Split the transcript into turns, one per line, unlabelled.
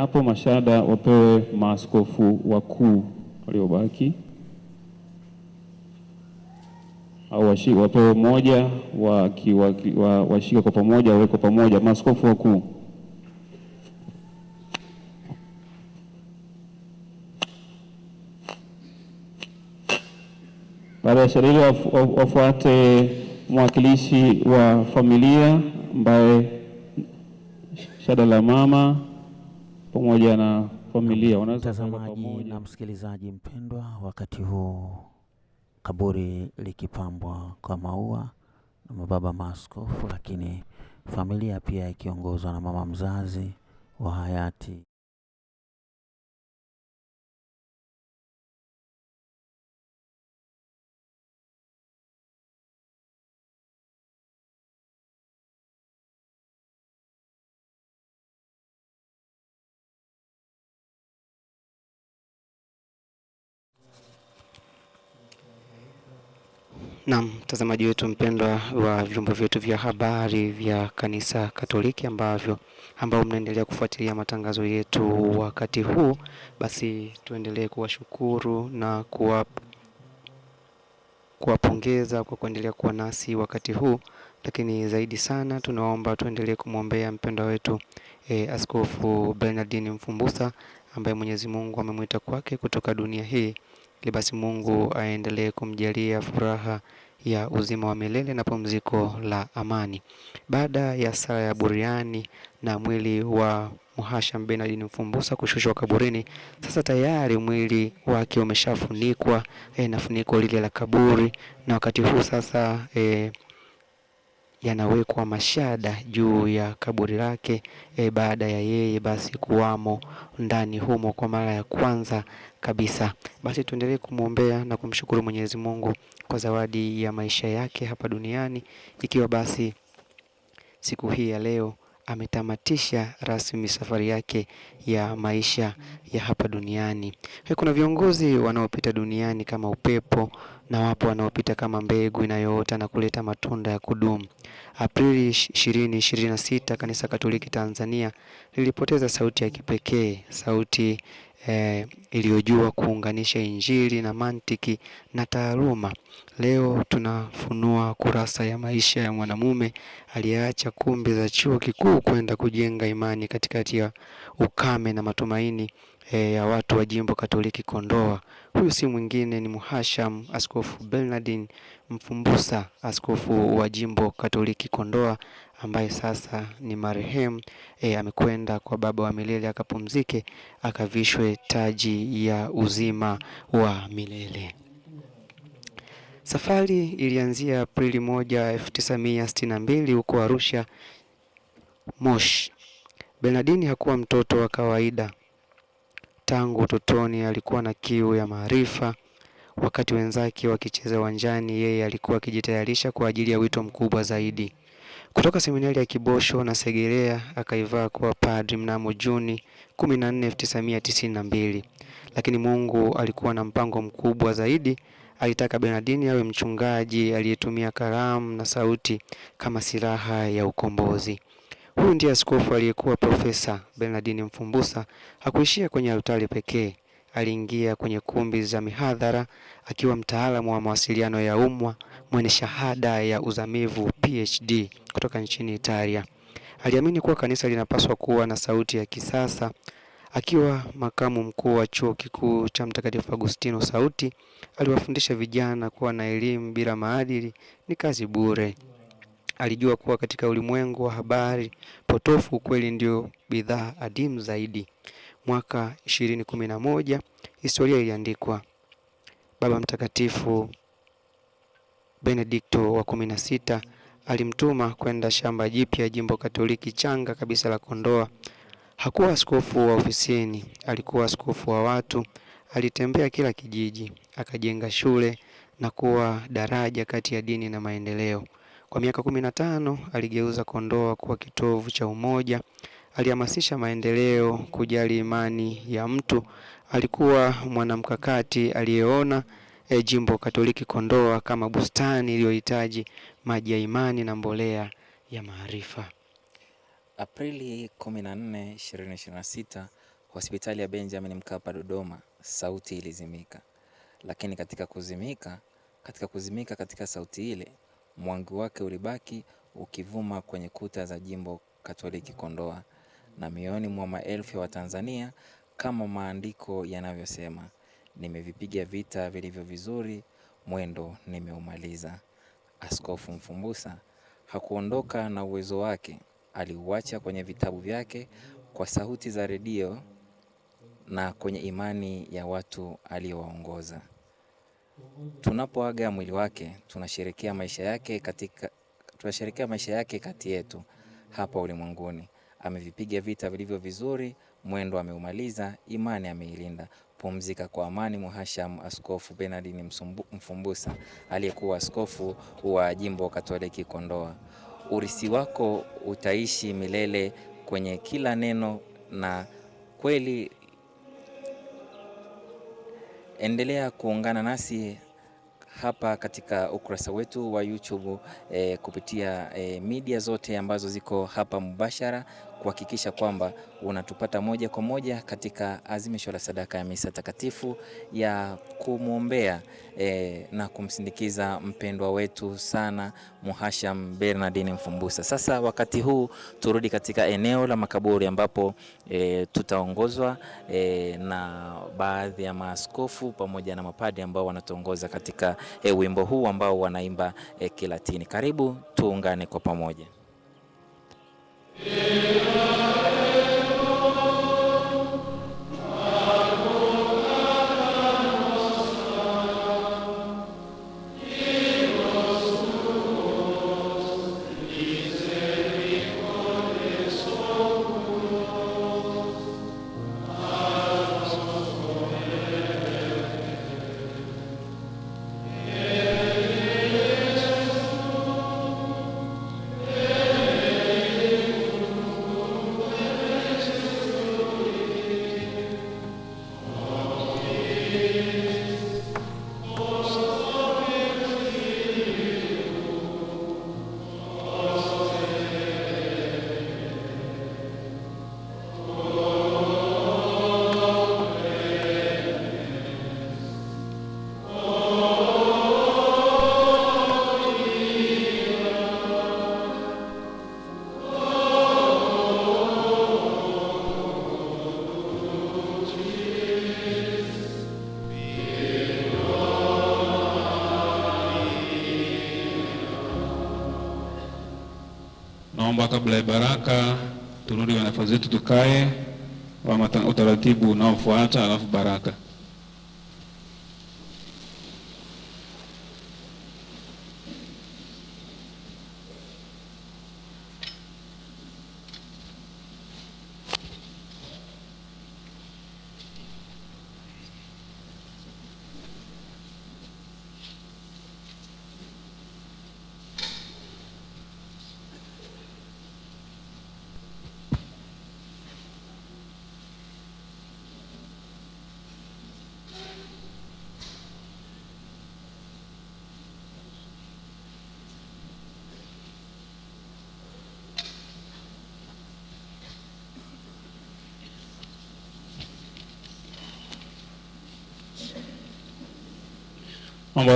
hapo mashada wapewe maaskofu wakuu waliobaki, au wapewe mmoja, washike kwa pamoja, waweke pamoja maaskofu wakuu. Baada ya sherehe wafuate mwakilishi wa familia ambaye shada la mama pamoja na familia.
Mtazamaji na msikilizaji mpendwa, wakati huu kaburi likipambwa kwa maua na mababa maaskofu, lakini familia pia ikiongozwa na mama mzazi wa hayati
Na mtazamaji wetu mpendwa wa vyombo vyetu vya habari vya Kanisa Katoliki ambao mnaendelea kufuatilia matangazo yetu wakati huu, basi tuendelee kuwashukuru na kuwapongeza kwa kuendelea kuwa nasi wakati huu, lakini zaidi sana tunaomba tuendelee kumwombea mpendwa wetu Askofu Bernardine Mfumbusa ambaye Mwenyezi Mungu amemwita kwake kutoka dunia hii. Basi Mungu aendelee kumjalia furaha ya uzima wa milele na pumziko la amani. Baada ya sala ya buriani na mwili wa Mhashamu Bernardine Mfumbusa kushushwa kaburini, sasa tayari mwili wake umeshafunikwa na funiko lile la kaburi, na wakati huu sasa yanawekwa mashada juu ya kaburi lake baada ya yeye basi kuwamo ndani humo kwa mara ya kwanza kabisa. Basi tuendelee kumwombea na kumshukuru Mwenyezi Mungu kwa zawadi ya maisha yake hapa duniani, ikiwa basi siku hii ya leo ametamatisha rasmi safari yake ya maisha ya hapa duniani. Kuna viongozi wanaopita duniani kama upepo, na wapo wanaopita kama mbegu inayoota na kuleta matunda ya kudumu. Aprili 2026 Kanisa Katoliki Tanzania lilipoteza sauti ya kipekee, sauti iliyojua kuunganisha Injili na mantiki na taaluma. Leo tunafunua kurasa ya maisha ya mwanamume aliyeacha kumbi za chuo kikuu kwenda kujenga imani katikati ya ukame na matumaini ya watu wa Jimbo Katoliki Kondoa. Huyu si mwingine ni Mhashamu Askofu Bernardine Mfumbusa, askofu wa Jimbo Katoliki Kondoa, ambaye sasa ni marehemu. Amekwenda kwa Baba wa milele akapumzike, akavishwe taji ya uzima wa milele. Safari ilianzia Aprili 1, 1962 huko Arusha, Moshi. Bernardine hakuwa mtoto wa kawaida. Tangu utotoni alikuwa na kiu ya maarifa. Wakati wenzake wakicheza uwanjani, yeye alikuwa akijitayarisha kwa ajili ya wito mkubwa zaidi. Kutoka seminari ya Kibosho na Segerea akaivaa kuwa padri mnamo Juni 14, 1992. Lakini Mungu alikuwa na mpango mkubwa zaidi. Alitaka Bernardine awe mchungaji aliyetumia kalamu na sauti kama silaha ya ukombozi. Huyu ndiye askofu aliyekuwa Profesa Bernardine Mfumbusa. Hakuishia kwenye altari pekee. Aliingia kwenye kumbi za mihadhara akiwa mtaalamu wa mawasiliano ya umma mwenye shahada ya uzamivu PhD kutoka nchini Italia. Aliamini kuwa kanisa linapaswa kuwa na sauti ya kisasa. Akiwa makamu mkuu wa chuo kikuu cha Mtakatifu Agustino Sauti, aliwafundisha vijana kuwa na elimu bila maadili ni kazi bure. Alijua kuwa katika ulimwengu wa habari potofu, ukweli ndio bidhaa adimu zaidi. Mwaka 2011 historia iliandikwa. Baba Mtakatifu Benedikto wa 16 alimtuma kwenda shamba jipya Jimbo Katoliki changa kabisa la Kondoa. Hakuwa askofu wa ofisini, alikuwa askofu wa watu. Alitembea kila kijiji, akajenga shule na kuwa daraja kati ya dini na maendeleo. Kwa miaka 15 aligeuza Kondoa kuwa kitovu cha umoja. Alihamasisha maendeleo, kujali imani ya mtu. Alikuwa mwanamkakati aliyeona Jimbo Katoliki Kondoa kama bustani iliyohitaji maji ya imani na mbolea ya maarifa.
Aprili 14, 2026 hospitali ya Benjamin Mkapa Dodoma, sauti ilizimika. Lakini katika kuzimika katika sauti ile, mwanga wake ulibaki ukivuma kwenye kuta za Jimbo Katoliki Kondoa na mioyoni mwa maelfu ya Watanzania, kama maandiko yanavyosema, nimevipiga vita vilivyo vizuri, mwendo nimeumaliza. Askofu Mfumbusa hakuondoka na uwezo wake, aliuacha kwenye vitabu vyake, kwa sauti za redio na kwenye imani ya watu aliowaongoza. Tunapoaga mwili wake, tunasherehekea maisha yake kati yetu hapa ulimwenguni. Amevipiga vita vilivyo vizuri, mwendo ameumaliza, imani ameilinda. Pumzika kwa amani Mhashamu Askofu Bernardini Mfumbusa, aliyekuwa askofu wa Jimbo Katoliki Kondoa. Urithi wako utaishi milele kwenye kila neno na kweli. Endelea kuungana nasi hapa katika ukurasa wetu wa YouTube kupitia media zote ambazo ziko hapa mubashara, kuhakikisha kwamba unatupata moja kwa moja katika azimisho la sadaka ya misa takatifu ya kumwombea na kumsindikiza mpendwa wetu sana Mhashamu Bernardini Mfumbusa. Sasa wakati huu turudi katika eneo la makaburi ambapo tutaongozwa na baadhi ya maaskofu pamoja na mapadri ambao wanatuongoza katika wimbo huu ambao wanaimba Kilatini. Karibu tuungane kwa pamoja.
Naomba kabla ya baraka turudi wanafunzi wetu tukae wa utaratibu unaofuata, alafu baraka. Mambo